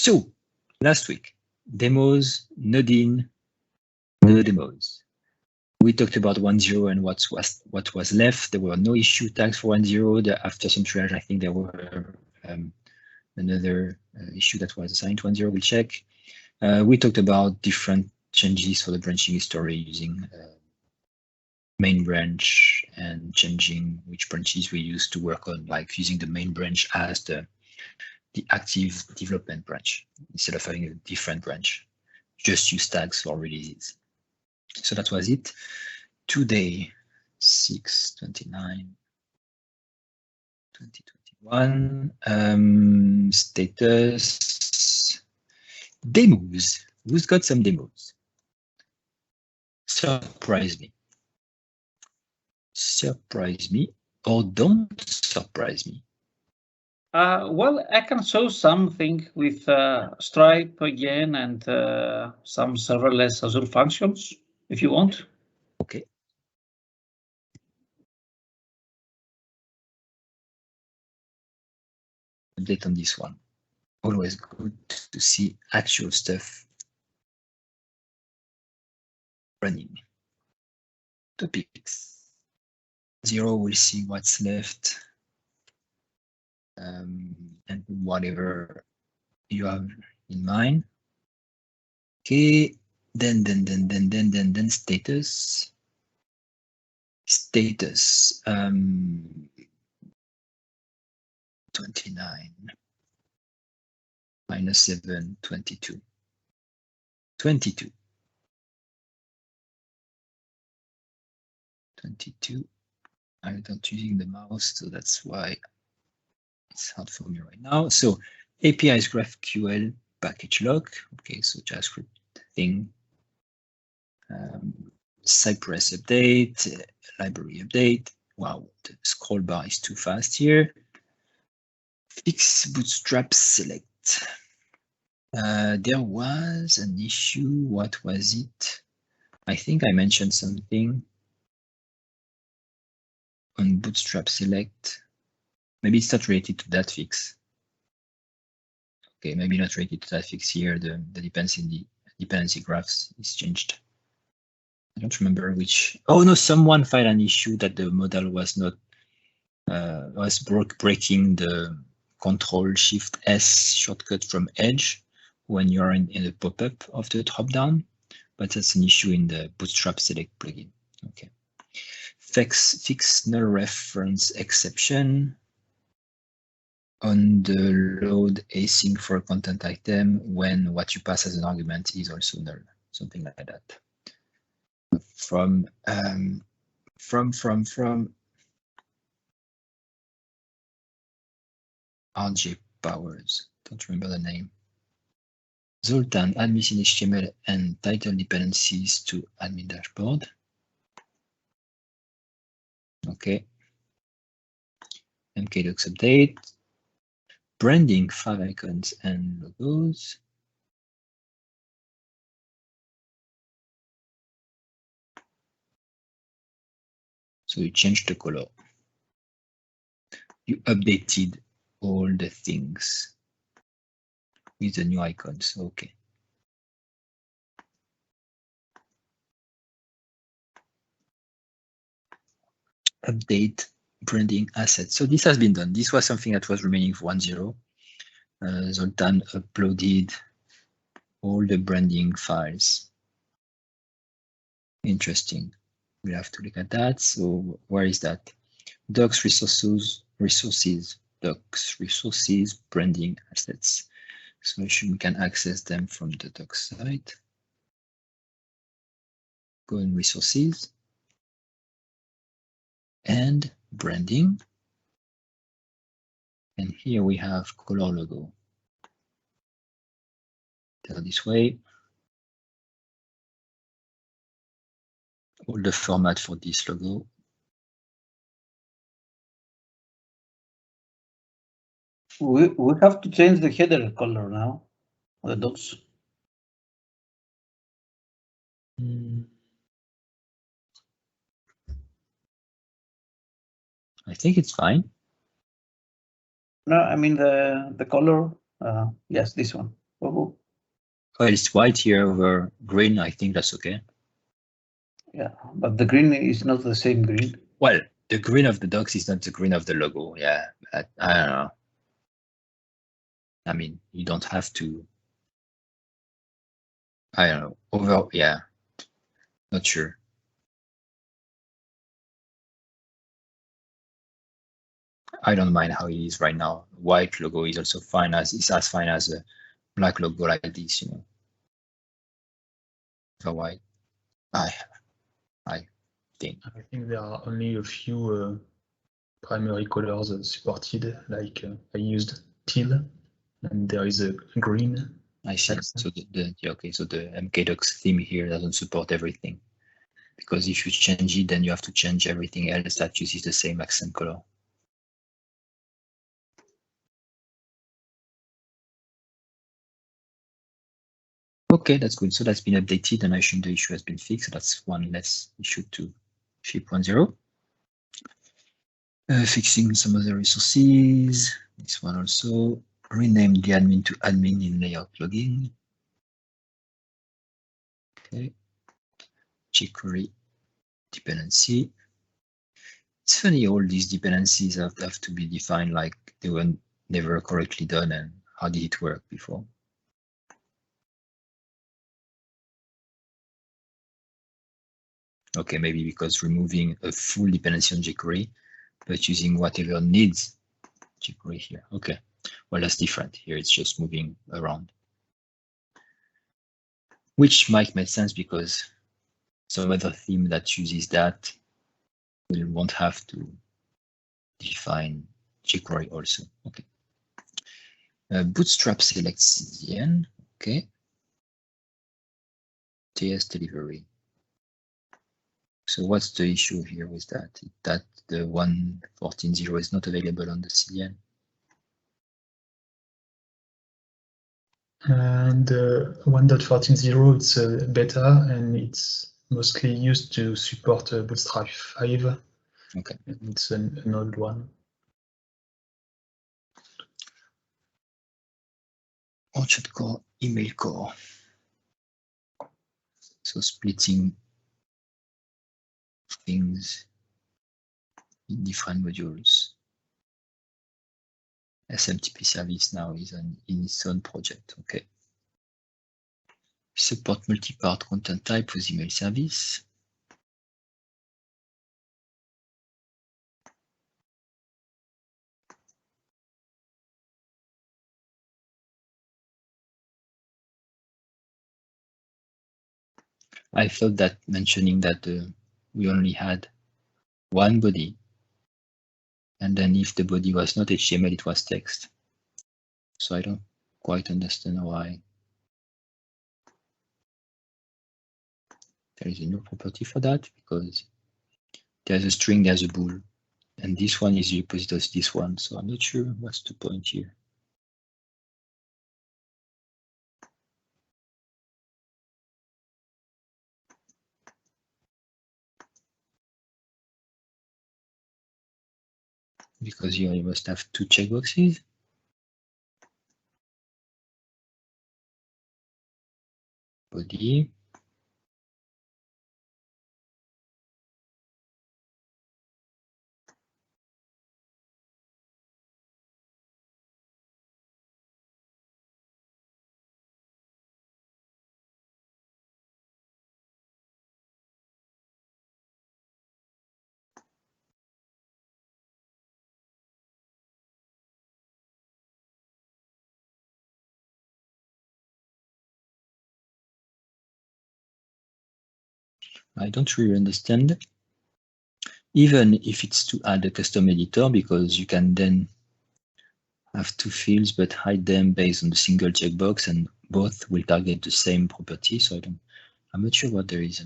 So last week, demos, Nodin, no demos. We talked about 1.0 and what was left. There were no issue tags for 1.0. After some triage, I think there were another issue that was assigned to 1.0. We'll check. We talked about different changes for the branching history using main branch and changing which branches we use to work on, like using the main branch as the active development branch instead of having a different branch. Just use tags for releases. So that was it. Today, 6/29/2021. Status demos. Who's got some demos? Surprise me. Surprise me or don't surprise me. Well, I can show something with Stripe again and some serverless Azure functions if you want. Okay. Update on this one. Always good to see actual stuff running. Topics. 0, we'll see what's left. And whatever you have in mind. Okay, then status. Status 29 -7 22 22 22. I'm not using the mouse, so that's why it's hard for me right now. So APIs GraphQL package lock. Okay, so JavaScript thing. Cypress update, library update. Wow, the scroll bar is too fast here. Fix bootstrap select. There was an issue. What was it? I think I mentioned something on bootstrap select. Maybe it's not related to that fix. Okay, maybe not related to that fix here. The dependency graphs is changed. I don't remember which. Oh no, someone filed an issue that the model was not breaking the Control-Shift-S shortcut from Edge when you're in the pop-up of the dropdown, but that's an issue in the Bootstrap Select plugin. Okay. Fix null reference exception on the load async for a content item when what you pass as an argument is also null, something like that. From RJ Powers, don't remember the name. Zoltan, add missing HTML and title dependencies to admin dashboard. Okay. MKDocs update. Branding, 5 icons and logos. So you changed the color. You updated all the things with the new icons. Okay. Update branding assets. So this has been done. This was something that was remaining for 1.0. Zoltan uploaded all the branding files. Interesting. We'll have to look at that. So where is that? Docs resources, docs resources, branding assets. So we can access them from the docs site. Go in resources and branding. And here we have color logo. Tell this way. All the format for this logo. We have to change the header color now, the docs. I think it's fine. No, I mean the color. Yes, this one. Oh, Well, it's white here over green. I think that's okay. yeah, but the green is not the same green. Well, the green of the docs is not the green of the logo. Yeah, I don't know. I mean, you don't have to. I don't know. Over, yeah, not sure. I don't mind how it is right now. White logo is also fine as it's as fine as a black logo like this, you know. For white, I think. I think there are only a few primary colors supported, like I used teal, and there is a green. I see. accent. So okay, so the MKDocs theme here doesn't support everything. Because if you change it, then you have to change everything else that uses the same accent color. Okay, that's good. So that's been updated, and I assume the issue has been fixed. So that's one less issue to ship 1.0. Fixing some other resources. This one also. Rename the admin to admin in layout plugin. Okay. jQuery dependency. It's funny, all these dependencies have to be defined like they were never correctly done, and how did it work before? Okay, maybe because removing a full dependency on jQuery, but using whatever needs jQuery here. Okay, well, that's different. Here it's just moving around. Which might make sense because some other theme that uses that won't have to define jQuery also. Okay. Bootstrap selects CDN. Okay. JS delivery. So what's the issue here with that? That the 1.14.0 is not available on the CDN. And 1.14.0 it's beta, and it's mostly used to support Bootstrap 5. Okay. And it's an old one. Orchard core, email core. So splitting things in different modules. SMTP service now is in its own project. Okay. Support multi-part content type with email service. I thought that mentioning that we only had one body, and then if the body was not HTML, it was text. So I don't quite understand why there is a new property for that, because there's a string, there's a bool, and this one is the opposite of this one. So I'm not sure what's the point here. Because here you must have two checkboxes. Body. I don't really understand. Even if it's to add a custom editor, because you can then have two fields but hide them based on the single checkbox, and both will target the same property. So I'm not sure why there is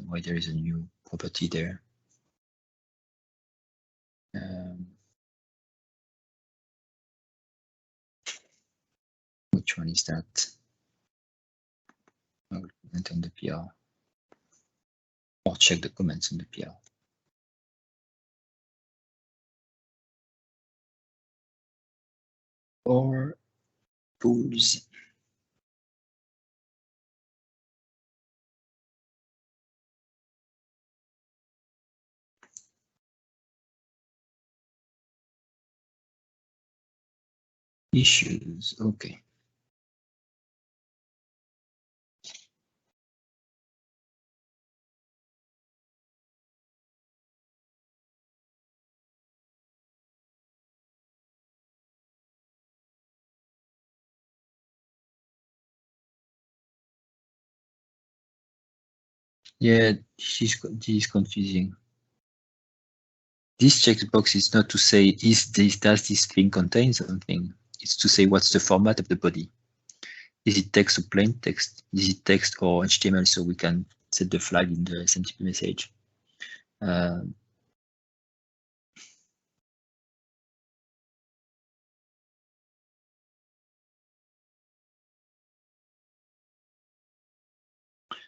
a new property there. Which one is that? I will comment on the PR, or check the comments on the PR. Or tools. Issues, okay. Yeah, this is confusing. This checkbox is not to say does this thing contain something. It's to say what's the format of the body. Is it text or plain text? Is it text or HTML? So we can set the flag in the SMTP message.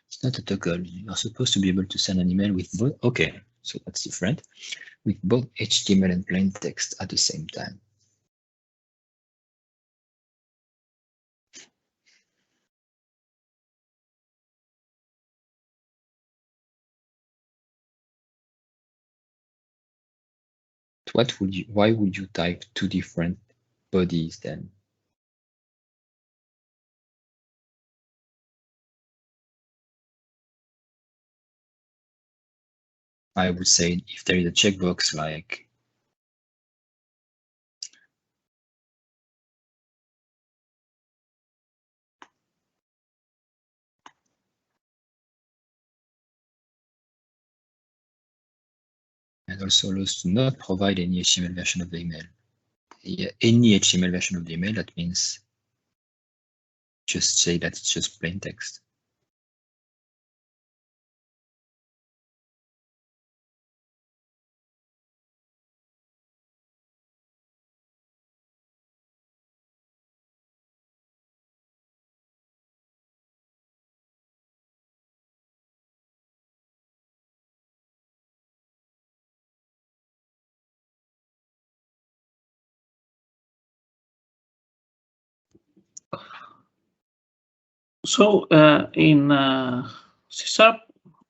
It's not a toggle. You're supposed to be able to send an email with both. Okay, so that's different. With both HTML and plain text at the same time. Why would you type two different bodies then? I would say if there is a checkbox like and also allows to not provide any HTML version of the email. Yeah, any HTML version of the email, that means just say that it's just plain text. So in C#,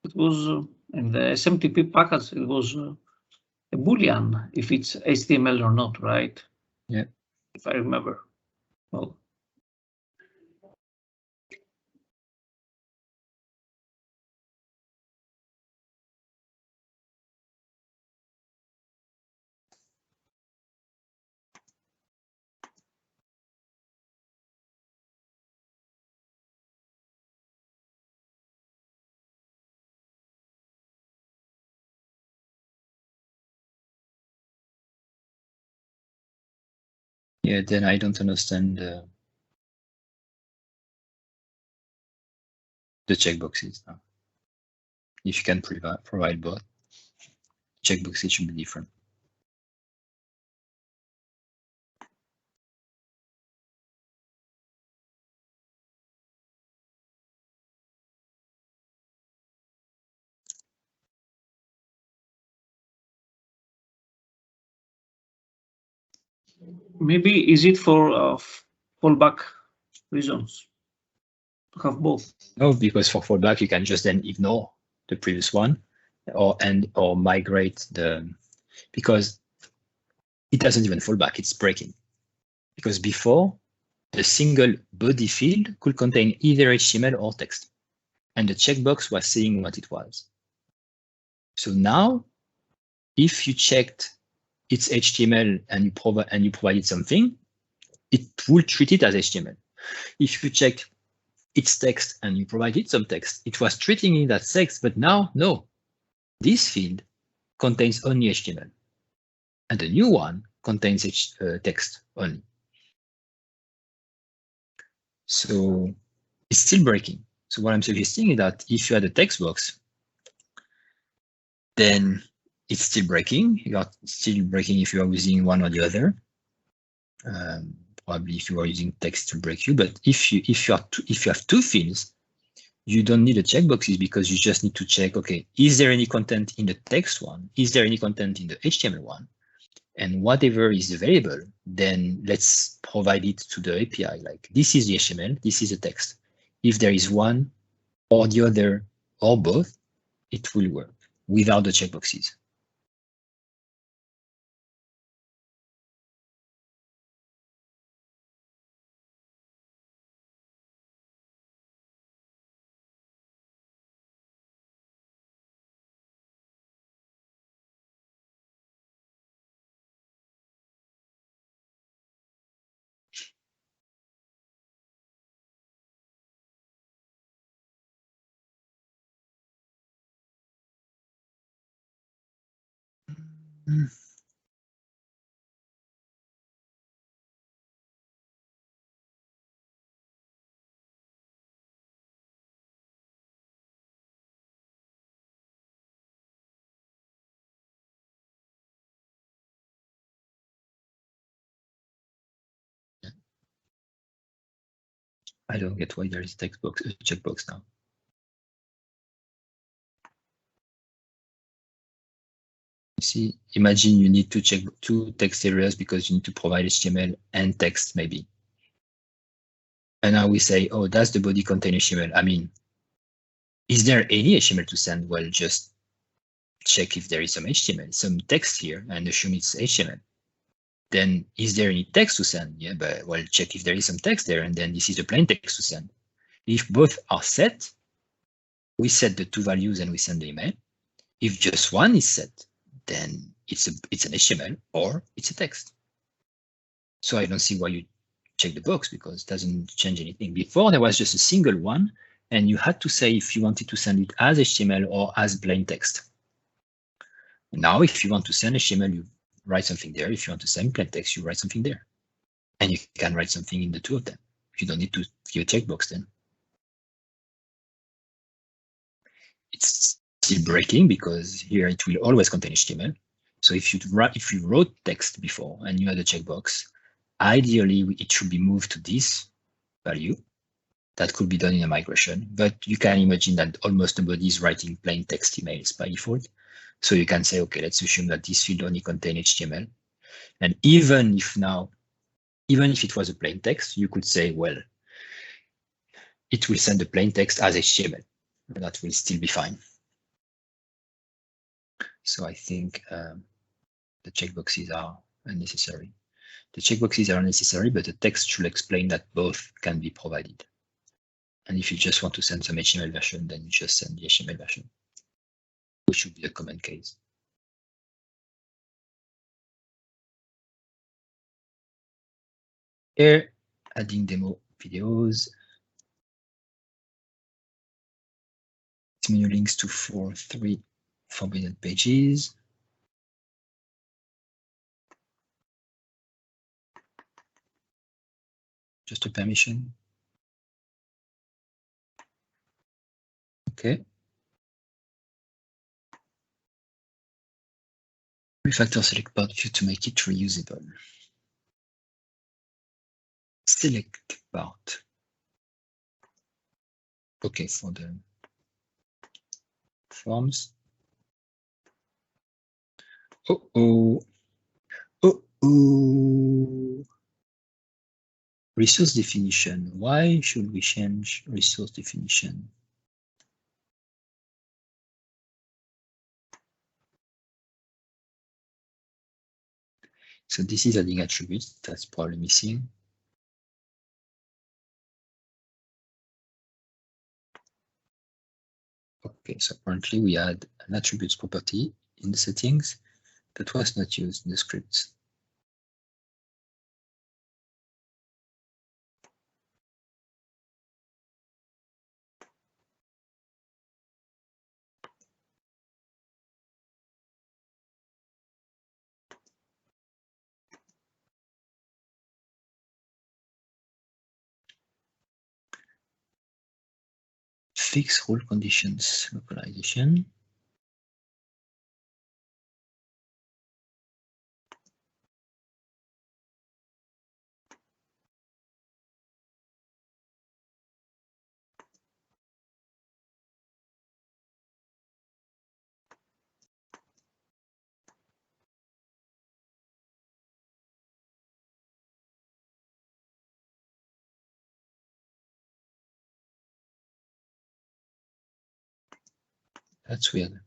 it was in the SMTP package, it was a Boolean if it's HTML or not, right? Yeah. If I remember well. Yeah, then I don't understand the checkboxes now. If you can provide both checkboxes, should be different. Maybe is it for fallback reasons to have both? No, because for fallback, you can just then ignore the previous one or migrate because it doesn't even fall back, it's breaking. Because before, the single body field could contain either HTML or text, and the checkbox was saying what it was. So now, if you checked it's HTML and you provided something, it will treat it as HTML. If you checked it's text and you provided some text, it was treating it as text, but now, no. This field contains only HTML, and the new one contains text only. So it's still breaking. So what I'm suggesting is that if you had a text box, then it's still breaking. You are still breaking if you are using one or the other. Probably if you are using text to break you, but if you have two fields, you don't need the checkboxes because you just need to check, okay, is there any content in the text one? Is there any content in the HTML one? And whatever is available, then let's provide it to the API. Like this is the HTML, this is the text. If there is one or the other or both, it will work without the checkboxes. I don't get why there is a checkbox now. See, imagine you need to check 2 text areas because you need to provide HTML and text maybe. And now we say, oh, does the body contain HTML? I mean, is there any HTML to send? Well, just check if there is some HTML, some text here, and assume it's HTML. Then is there any text to send? Yeah, but well, check if there is some text there, and then this is the plain text to send. If both are set, we set the 2 values and we send the email. If just one is set, then it's an HTML or it's a text. So I don't see why you check the box because it doesn't change anything. Before there was just a single one, and you had to say if you wanted to send it as HTML or as plain text. Now, if you want to send HTML, you write something there. If you want to send plain text, you write something there. And you can write something in the 2 of them. You don't need to give a checkbox then. It's still breaking because here it will always contain HTML. So if you wrote text before and you had a checkbox, ideally it should be moved to this value. That could be done in a migration, but you can imagine that almost nobody is writing plain text emails by default. So you can say, okay, let's assume that this field only contains HTML. And even if it was a plain text, you could say, well, it will send the plain text as HTML. That will still be fine. So I think the checkboxes are unnecessary. The checkboxes are unnecessary, but the text should explain that both can be provided. And if you just want to send some HTML version, then you just send the HTML version, which should be the common case. Here, adding demo videos. Menu links to 3 forbidden pages. Just a permission. Okay. Refactor select part view to make it reusable. Select part. Okay, for the forms. Oh. Resource definition. Why should we change resource definition? So this is adding attributes. That's probably missing. Okay, so apparently we had an attributes property in the settings that was not used in the scripts. Fix rule conditions localization. That's weird.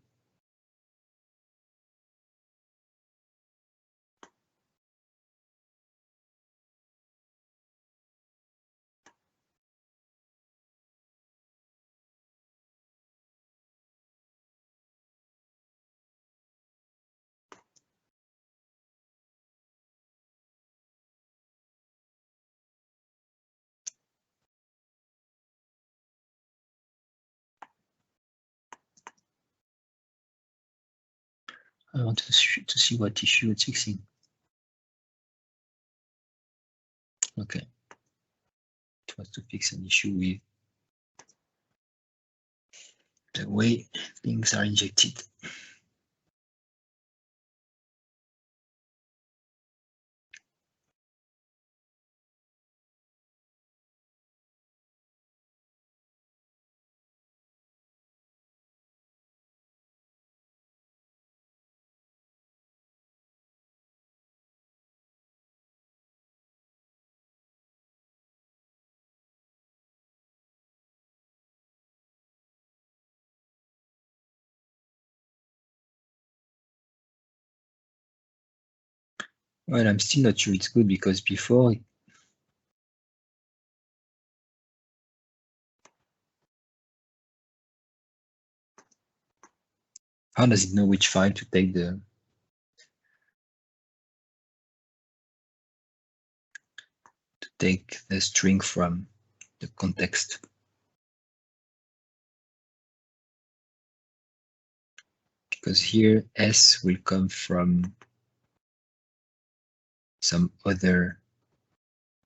I want to see what issue it's fixing. Okay. It was to fix an issue with the way things are injected. Well, I'm still not sure it's good because before how does it know which file to take the string from the context? Because here S will come from some other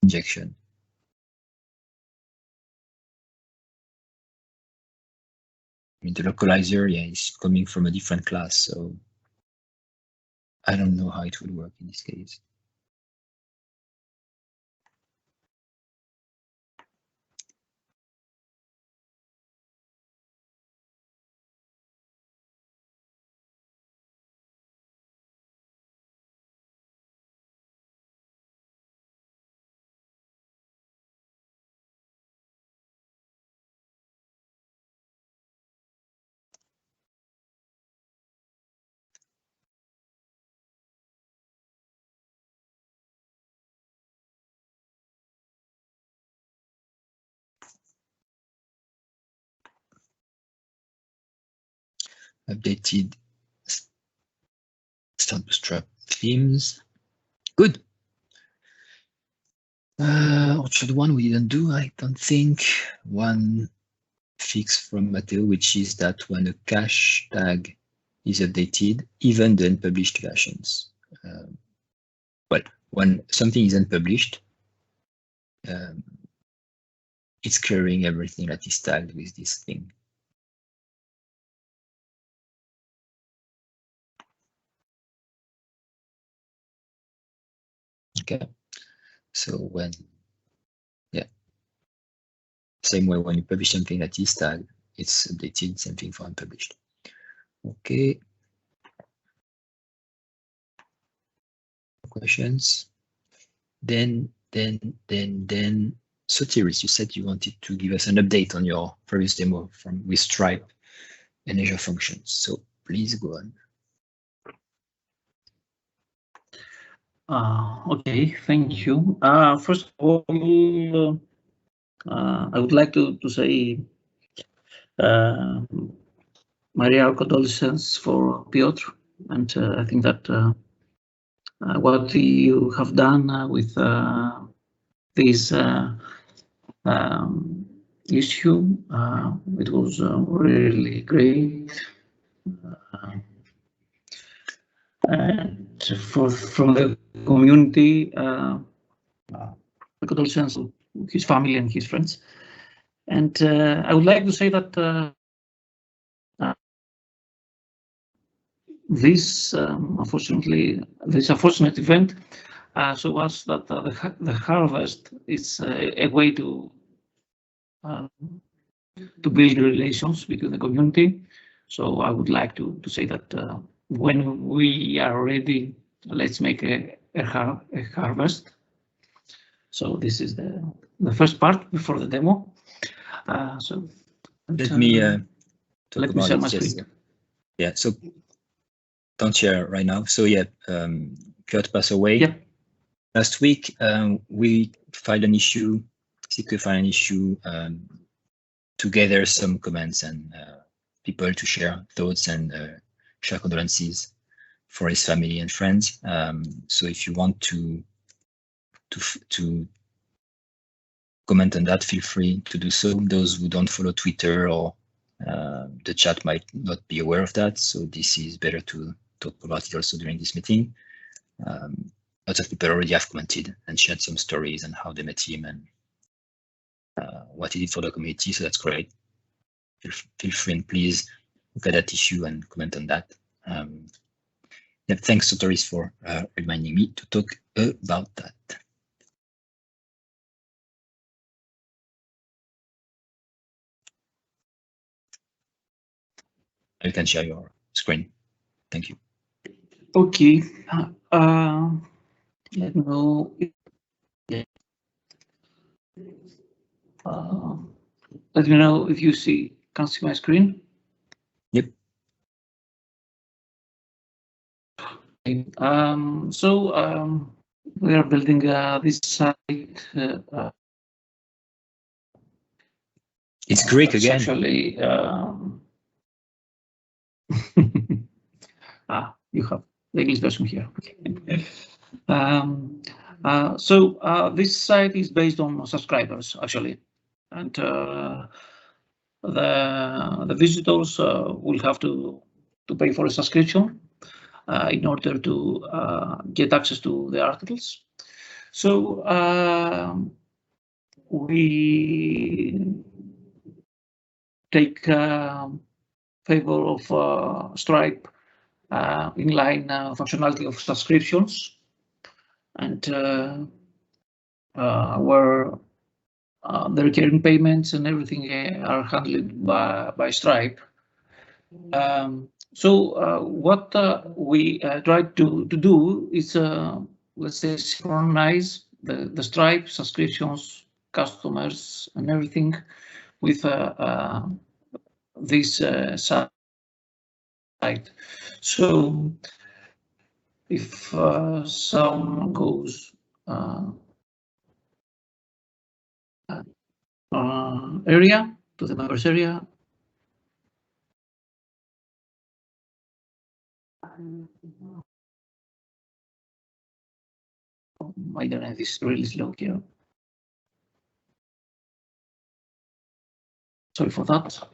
injection. I mean, the localizer, yeah, is coming from a different class, so I don't know how it would work in this case. Updated Start Bootstrap themes. Good. Orchard one we didn't do, I don't think. One fix from Matteo, which is that when a cache tag is updated, even the unpublished versions. Well, when something is unpublished, it's clearing everything that is tagged with this thing. Okay, so when, yeah, same way when you publish something that is tagged, it's updated, same thing for unpublished. Okay. Questions? Then, Sotiris, you said you wanted to give us an update on your previous demo with Stripe and Azure Functions. So please go on. Okay, thank you. First of all, I would like to say my real condolences for Piotr, and I think that what you have done with this issue, it was really great. And from the community, condolences to his family and his friends. And I would like to say that this unfortunate event shows us that the harvest is a way to build relations between the community. So I would like to say that when we are ready, let's make a harvest. So this is the first part before the demo. So let me let me share my screen. Yeah, so don't share right now. So yeah, Kurt passed away. Yep. Last week, we filed an issue, CQ filed an issue to gather some comments and people to share thoughts and share condolences for his family and friends. So if you want to comment on that, feel free to do so. Those who don't follow Twitter or the chat might not be aware of that. So this is better to talk about it also during this meeting. Lots of people already have commented and shared some stories and how they met him and what he did for the community. So that's great. Feel free and please look at that issue and comment on that. Yeah, thanks, Sotoris, for reminding me to talk about that. You can share your screen. Thank you. Okay. Let me know. Let me know if you can see my screen. Yep. So we are building this site. It's Greek again. Actually, you have the English version here. Okay. This site is based on subscribers actually, and the visitors will have to pay for a subscription in order to get access to the articles. So we take favor of Stripe inline functionality of subscriptions, and where the recurring payments and everything are handled by Stripe. What we try to do is, let's say, synchronize the Stripe subscriptions, customers, and everything with this site. So if someone goes area to the members area, my internet is really slow here. Sorry for that.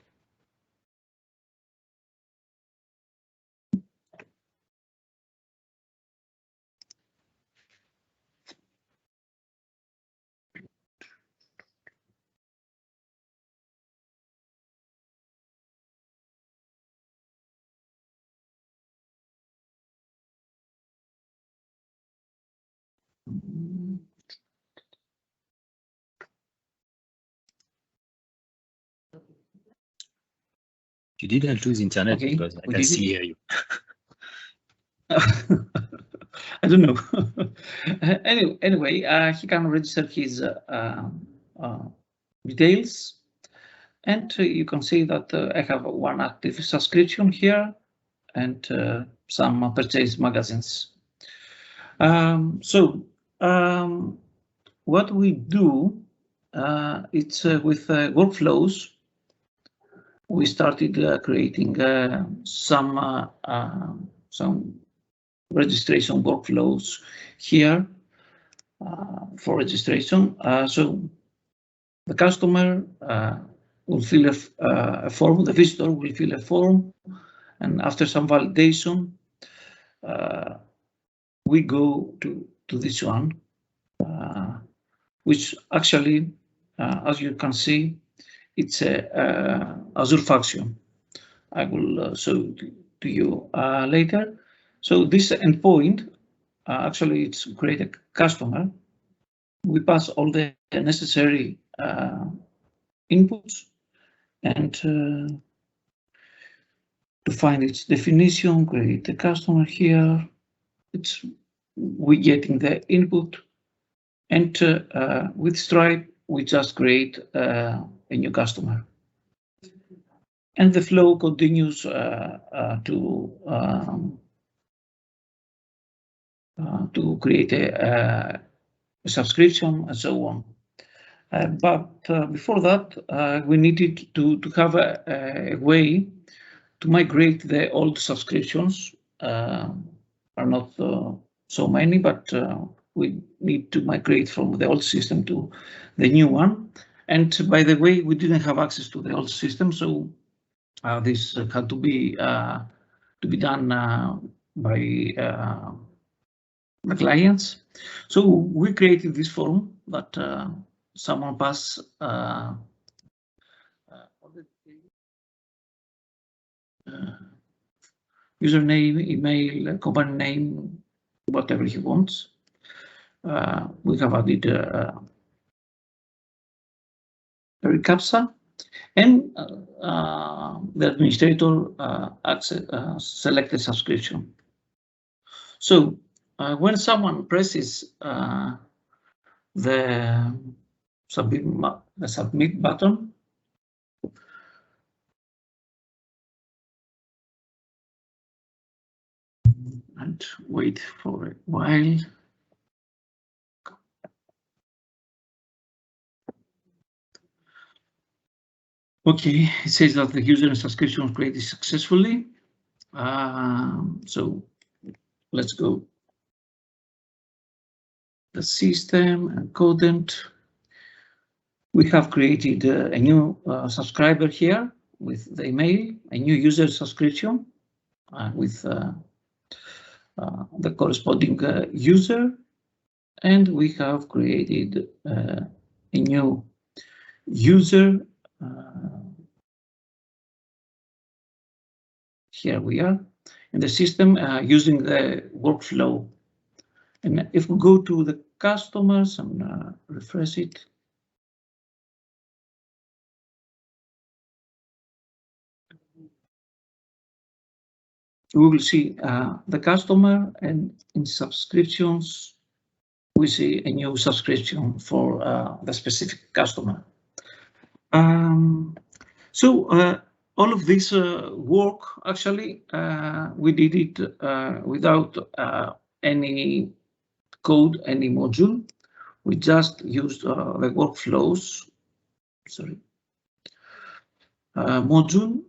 You didn't lose internet Okay, because I can see hear you. I don't know. Anyway, he can register his details, and you can see that I have one active subscription here and some purchase magazines. What we do, it's with workflows. We started creating some registration workflows here for registration. So the customer will fill a form, the visitor will fill a form, and after some validation, we go to this one, which actually, as you can see, it's a Azure function. I will show to you later. So this endpoint, actually, it's create a customer. We pass all the necessary inputs, and to find its definition, create the customer here. We getting the input, and with Stripe, we just create a new customer. And the flow continues to create a subscription and so on. But before that, we needed to have a way to migrate the old subscriptions. Are not so many, but we need to migrate from the old system to the new one. And by the way, we didn't have access to the old system, so this had to be done the clients. So we created this form that someone pass username, email, company name, whatever he wants. We have added the captcha, and the administrator selected subscription. So when someone presses the submit button, and wait for a while. Okay, it says that the user subscription was created successfully. So let's go. The system and content. We have created a new subscriber here with the email, a new user subscription with the corresponding user, and we have created a new user. Here we are in the system using the workflow. And if we go to the customers and refresh it, we will see the customer, and in subscriptions, we see a new subscription for the specific customer. So all of this work, actually, we did it without any code, any module. We just used the workflows, module.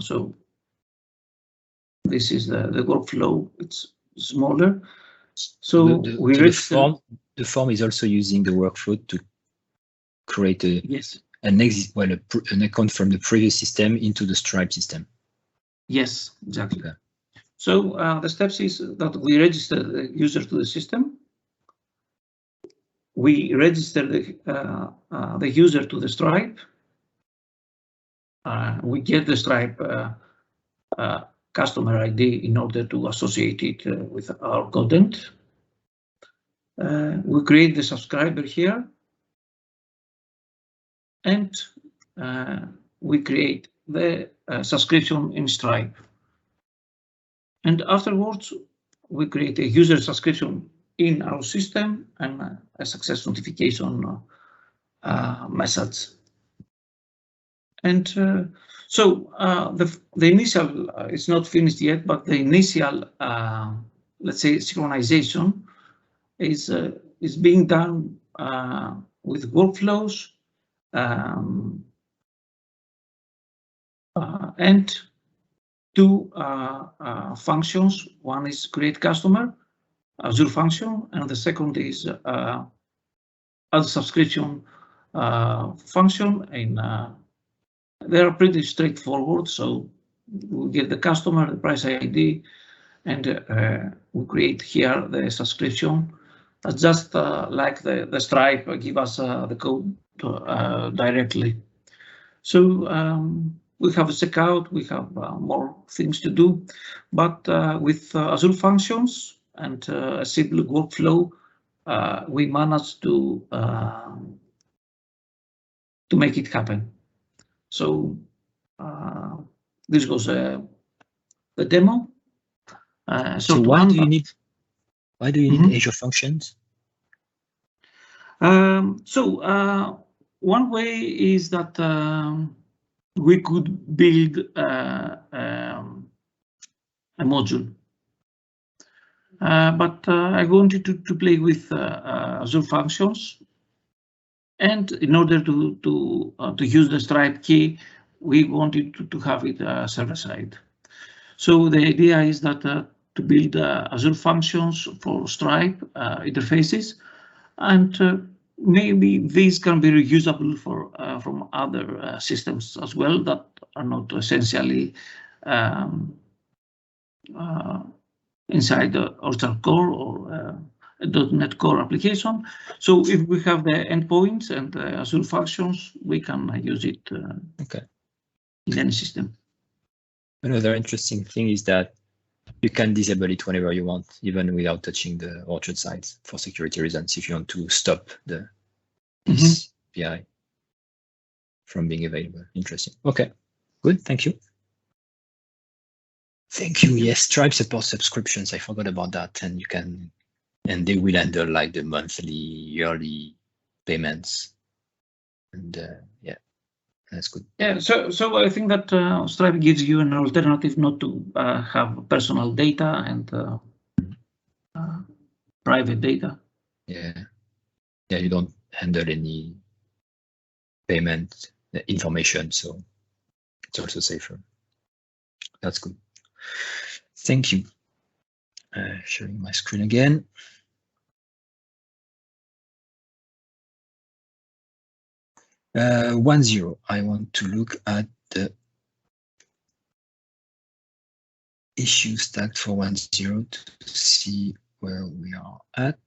So this is the workflow. It's smaller. So the form is also using the workflow to create a an account from the previous system into the Stripe system. Yes, exactly. Okay. So the steps is that we register the user to the system. We register the user to the Stripe. We get the Stripe customer ID in order to associate it with our content. We create the subscriber here, and we create the subscription in Stripe. And afterwards, we create a user subscription in our system and a success notification message. And so the initial, it's not finished yet, but the initial, let's say, synchronization is being done with workflows and two functions. One is create customer, Azure function, and the second is add subscription function. And they are pretty straightforward. So we get the customer, the price ID, and we create here the subscription. Just like the Stripe give us the code directly. So we have a checkout, we have more things to do, but with Azure functions and a simple workflow, we managed to make it happen. So this was the demo. So why do you need Azure functions? One way is that we could build a module, but I wanted to play with Azure functions, and in order to use the Stripe key, we wanted to have it server side. So the idea is that to build Azure functions for Stripe interfaces, and maybe these can be reusable from other systems as well that are not essentially inside the Orchard core or a .NET Core application. So if we have the endpoints and Azure functions, we can use it okay. in any system. Another interesting thing is that you can disable it whenever you want, even without touching the Orchard sites for security reasons. If you want to stop this API from being available. Interesting. Okay, good. Thank you. Thank you. Yes, Stripe supports subscriptions. I forgot about that. And you can, and they will handle like the monthly, yearly payments. And yeah, that's good. Yeah, so I think that Stripe gives you an alternative not to have personal data and private data. Yeah, yeah, you don't handle any payment information, so it's also safer. That's good. Thank you. Sharing my screen again. Uh, 1.0. I want to look at the issues tagged for 1.0 to see where we are at.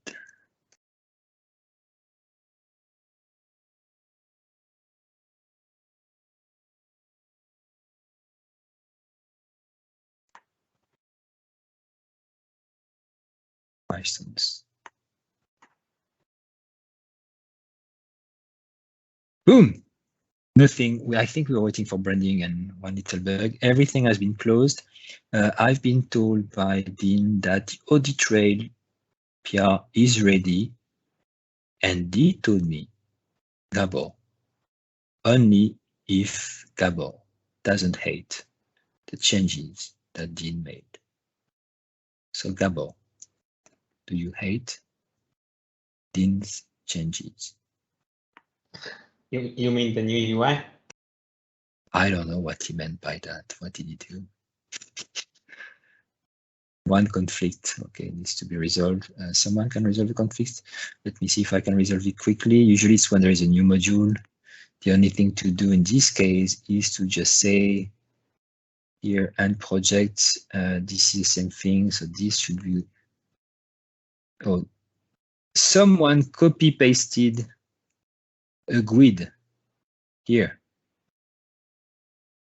Milestones. Boom. Nothing. I think we were waiting for branding and one little bug. Everything has been closed. I've been told by Dean that the audit trail PR is ready, and Dean told me, Gabor, only if Gabor doesn't hate the changes that Dean made. So Gabor, do you hate Dean's changes? You mean the new UI? I don't know what he meant by that. What did he do? One conflict, okay, needs to be resolved. Someone can resolve the conflict. Let me see if I can resolve it quickly. Usually it's when there is a new module. The only thing to do in this case is to just say here and projects, this is the same thing. So this should be, oh, someone copy pasted a GUID here,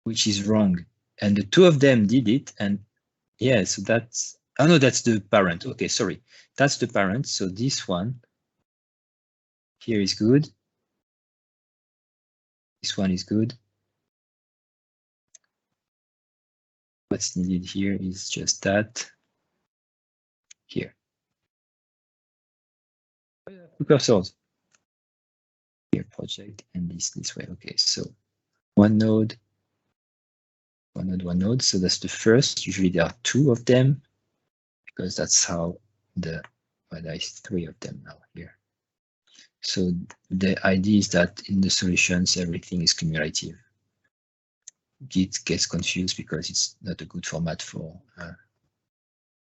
which is wrong. And the two of them did it. And yeah, so that's, oh no, that's the parent. Okay, sorry. That's the parent. So this one here is good. This one is good. What's needed here is just that here. Two cursors. Here project and this way. Okay, so one node. So that's the first. Usually there are two of them because that's how the, well, there is three of them now here. So the idea is that in the solutions, everything is cumulative. Git gets confused because it's not a good format for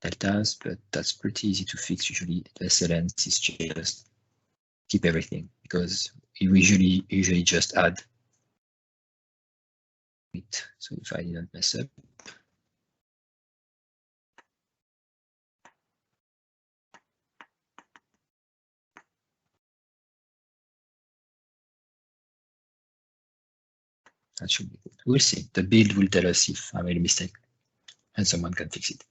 deltas, but that's pretty easy to fix. Usually the SLNs is just keep everything because you usually just add it. So if I didn't mess up, that should be good. We'll see. The build will tell us if I made a mistake and someone can fix it.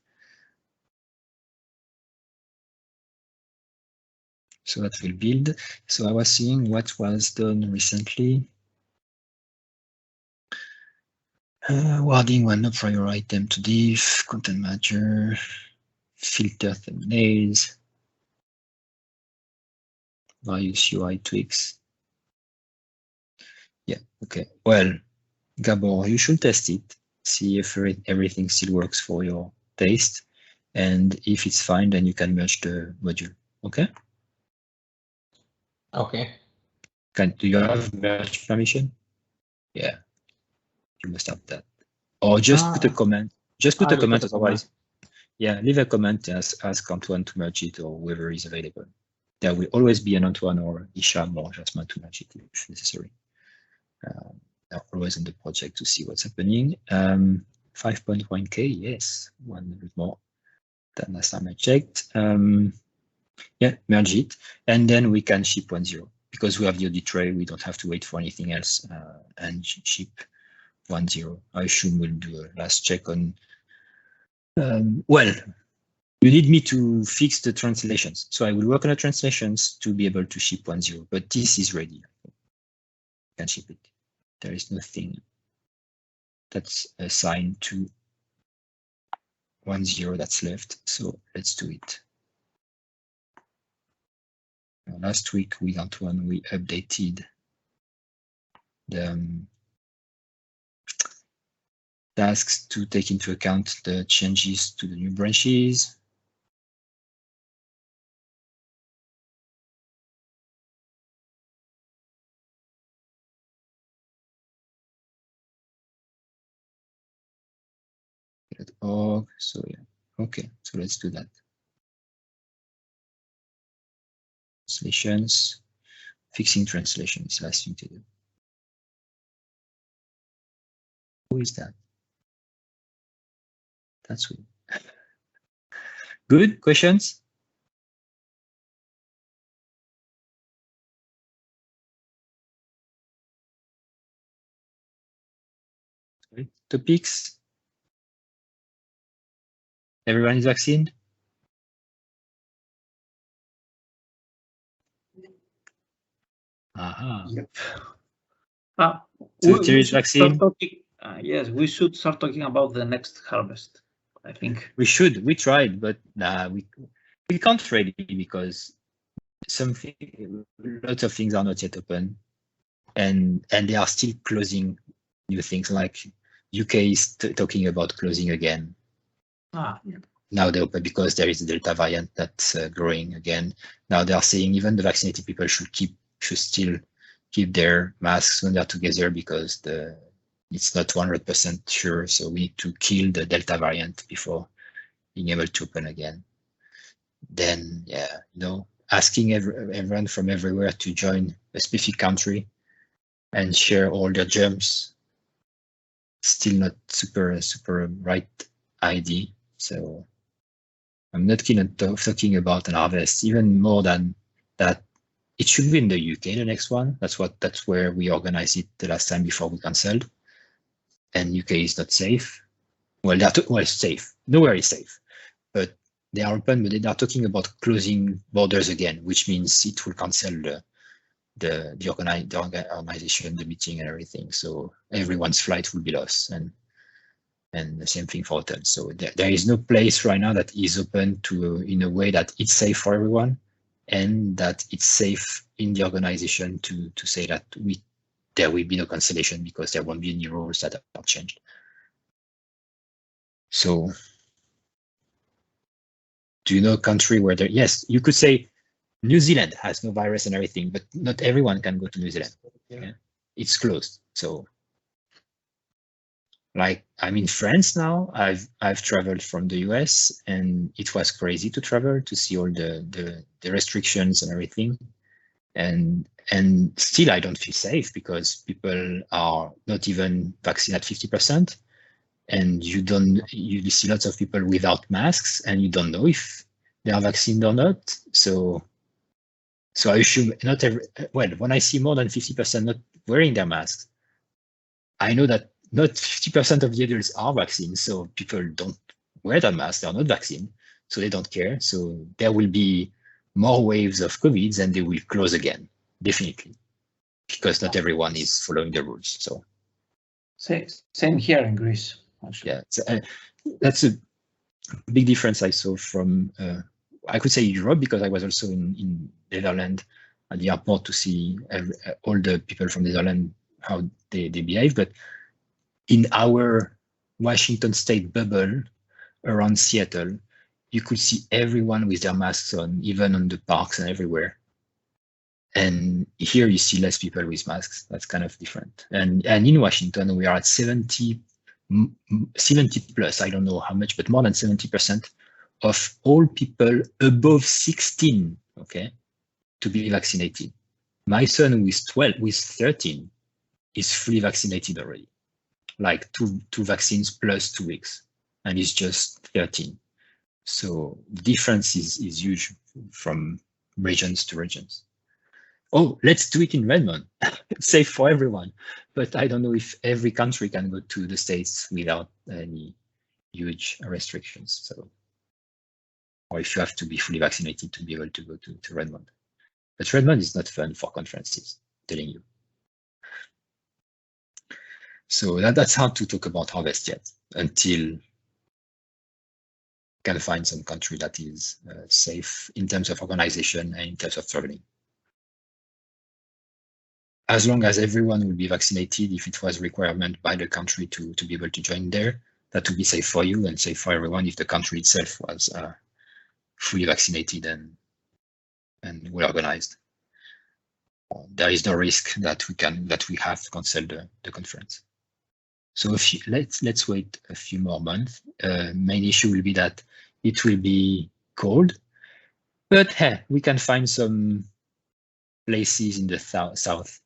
So that will build. So I was seeing what was done recently. Wording one no prior item to div, content manager, filter thumbnails, various UI tweaks. Yeah, okay. Well, Gabor, you should test it, see if everything still works for your taste. And if it's fine, then you can merge the module, okay? Okay. Do you have merge permission? Yeah, you must have that. Or just put a comment. Just put a comment otherwise. Yeah, leave a comment, ask Antoine to merge it or whoever is available. There will always be an Antoine or Isham or Jasmine to merge it if necessary. They're always in the project to see what's happening. 5.1K, yes, 100 more. Then last time I checked. Yeah, merge it, and then we can ship 1.0 because we have the audit tray. We don't have to wait for anything else and ship 1.0. I assume we'll do a last check on. Well, you need me to fix the translations, so I will work on the translations to be able to ship 1.0. But this is ready. I can ship it. There is nothing that's assigned to 1.0 that's left. So let's do it. Last week, we updated the tasks to take into account the changes to the new branches. .org. So yeah, okay. So let's do that. Translations, fixing translation is the last thing to do. Who is that? That's weird. Good questions? Topics? Everyone is vaccinated? Aha. Yep. So there is vaccine. Yes, we should start talking about the next harvest. I think we should. We tried, but nah, we can't really because lots of things are not yet open, and they are still closing new things. Like UK is talking about closing again. Yeah. Now they open because there is a Delta variant that's growing again. Now they are saying even the vaccinated people should still keep their masks when they're together because it's not 100% sure. So we need to kill the Delta variant before being able to open again. Then, yeah, asking everyone from everywhere to join a specific country and share all their germs, still not super right idea. So I'm not keen on talking about an harvest, even more than that. It should be in the UK, the next one. That's where we organized it the last time before we canceled. And UK is not safe. Well, it's safe. Nowhere is safe, but they are open. But they are talking about closing borders again, which means it will cancel the organization, the meeting, and everything. So everyone's flight will be lost, and the same thing for hotels. So there is no place right now that is open in a way that it's safe for everyone, and that it's safe in the organization to say that there will be no cancellation because there won't be any rules that are changed. So, do you know a country where yes, you could say New Zealand has no virus and everything, but not everyone can go to New Zealand. Yeah. It's closed. So, like I'm in France now. I've traveled from the US, and it was crazy to travel to see all the restrictions and everything. And still I don't feel safe because people are not even vaccinated at 50%. And you see lots of people without masks and you don't know if they are vaccinated or not. So I assume when I see more than 50% not wearing their masks, I know that not 50% of the adults are vaccinated. So people don't wear their masks, they're not vaccinated, so they don't care. So there will be more waves of COVID and they will close again, definitely, because not everyone is following the rules. So same here in Greece. Actually. Yeah, so, that's a big difference I saw from I could say Europe because I was also in Netherlands at the airport to see all the people from Netherlands how they behave. But in our Washington State bubble around Seattle, you could see everyone with their masks on, even on the parks and everywhere. And here you see less people with masks. That's kind of different. And in Washington, we are at 70 plus, I don't know how much, but more than 70% of all people above 16, okay, to be vaccinated. My son, who is 13, is fully vaccinated already, like two vaccines plus 2 weeks, and he's just 13. So the difference is huge from regions to regions. Oh, let's do it in Redmond. It's safe for everyone. But I don't know if every country can go to the States without any huge restrictions. So, or if you have to be fully vaccinated to be able to go to Redmond. But Redmond is not fun for conferences, I'm telling you. So that's hard to talk about Harvest yet, until can find some country that is safe in terms of organization and in terms of traveling. As long as everyone will be vaccinated, if it was a requirement by the country to be able to join there, that would be safe for you and safe for everyone if the country itself was fully vaccinated and well organized. There is no risk that we have to cancel the conference. So let's wait a few more months. Main issue will be that it will be cold, but hey, we can find some places in the south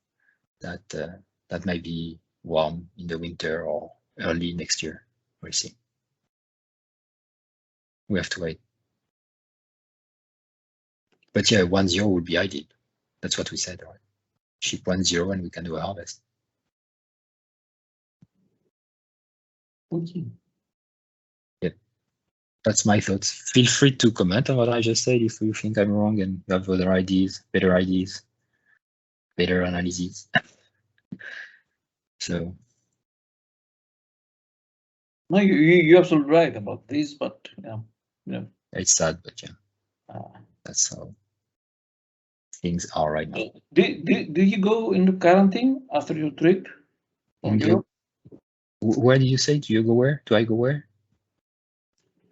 that might be warm in the winter or early next year. We'll see. We have to wait. But yeah, 1.0 would be ideal. That's what we said, right? Ship 1.0 and we can do a harvest. Okay. Yeah, that's my thoughts. Feel free to comment on what I just said if you think I'm wrong and you have other ideas, better analyses. So. No, you're absolutely right about this, but yeah. It's sad, but yeah, that's how things are right now. Do you go into quarantine after your trip? Where did you say? Do you go where? Do I go where?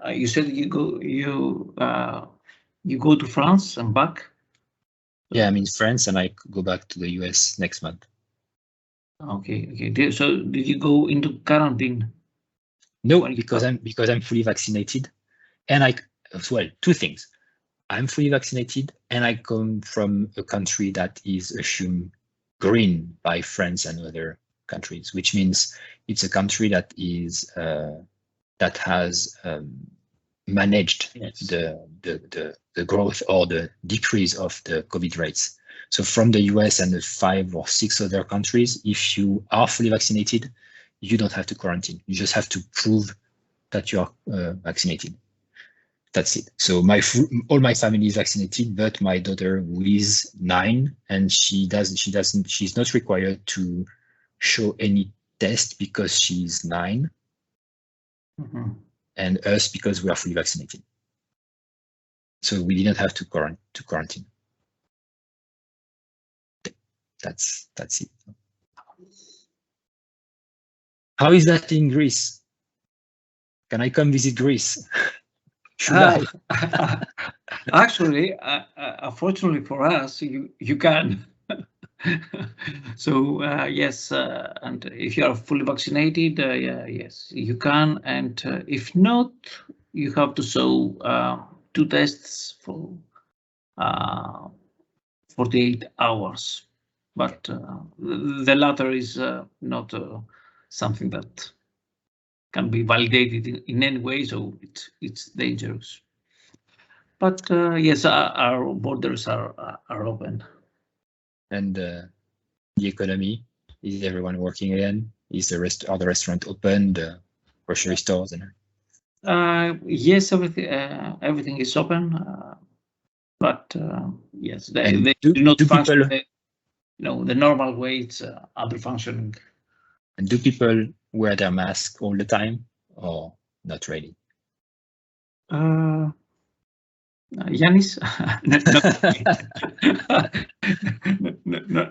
You said you go to France and back. Yeah, I'm in France and I go back to the US next month. Okay. So did you go into quarantine? No, because I'm fully vaccinated, and well, two things. I'm fully vaccinated, and I come from a country that is assumed green by France and other countries, which means it's a country that is that has managed the growth or the decrease of the COVID rates. So from the US and the 5 or 6 other countries, if you are fully vaccinated, you don't have to quarantine. You just have to prove that you are vaccinated. That's it. So all my family is vaccinated, but my daughter, who is 9, and she's not required to show any test because she's 9, and us because we are fully vaccinated. So we didn't have to quarantine. That's it. How is that in Greece? Can I come visit Greece? Should I? Actually, unfortunately for us, you can. So yes, and if you are fully vaccinated, yes, you can. And if not, you have to show 2 tests for 48 hours. But the latter is not something that can be validated in any way, so it's dangerous. But yes, our borders are open. And the economy, is everyone working again? Are the restaurant open? The grocery stores and yes, everything is open, but yes, they do not function the normal way. It's under functioning. And do people wear their mask all the time, or not really? Yanis,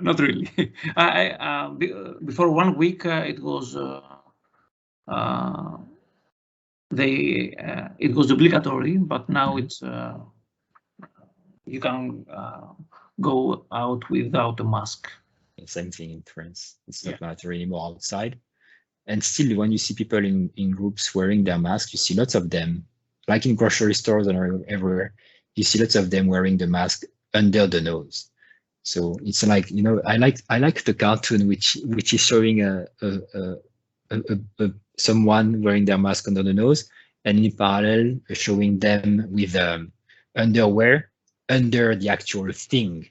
not really. Before 1 week, it was it was obligatory, but now it's you can go out without a mask. Same thing in France. It's not mandatory anymore outside. And still, when you see people in groups wearing their masks, you see lots of them, like in grocery stores and everywhere, you see lots of them wearing the mask under the nose. So it's like, I like the cartoon which is showing someone wearing their mask under the nose, and in parallel showing them with underwear under the actual thing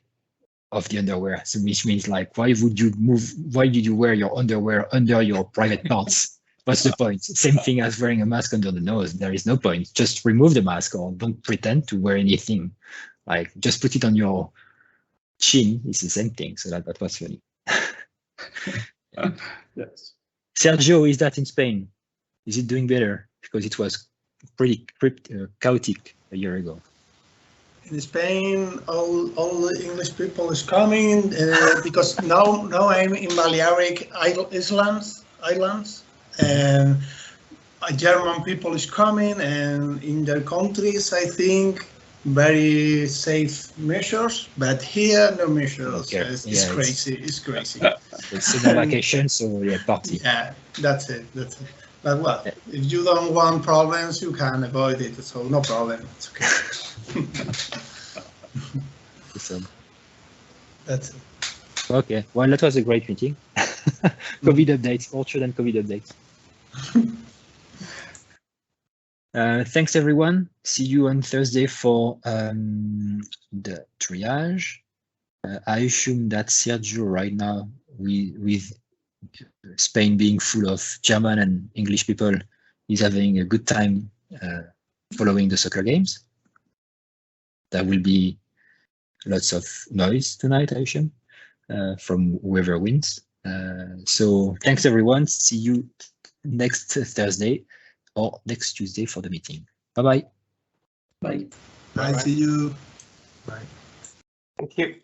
of the underwear. So which means like, why did you wear your underwear under your private parts? What's the point? Same thing as wearing a mask under the nose. There is no point. Just remove the mask or don't pretend to wear anything. Like just put it on your chin. It's the same thing. So that was funny. Yes. Sergio, is that in Spain? Is it doing better? Because it was pretty chaotic a year ago. In Spain, all the English people is coming because now I'm in Balearic Islands, and German people is coming, and in their countries, I think very safe measures, but here no measures. Okay. It's crazy. It's crazy. It's summer vacation, so yeah, party. Yeah, that's it. But well, if you don't want problems, you can avoid it. So no problem. It's okay. So, That's it. okay. Well, that was a great meeting. COVID updates, culture and COVID updates. Thanks, everyone. See you on Thursday for the triage. I assume that Sergio right now, with Spain being full of German and English people, is having a good time following the soccer games. There will be lots of noise tonight, I assume, from whoever wins. So thanks, everyone. See you next Thursday or next Tuesday for the meeting. Bye-bye. Bye. Bye. See you. Bye. Thank you.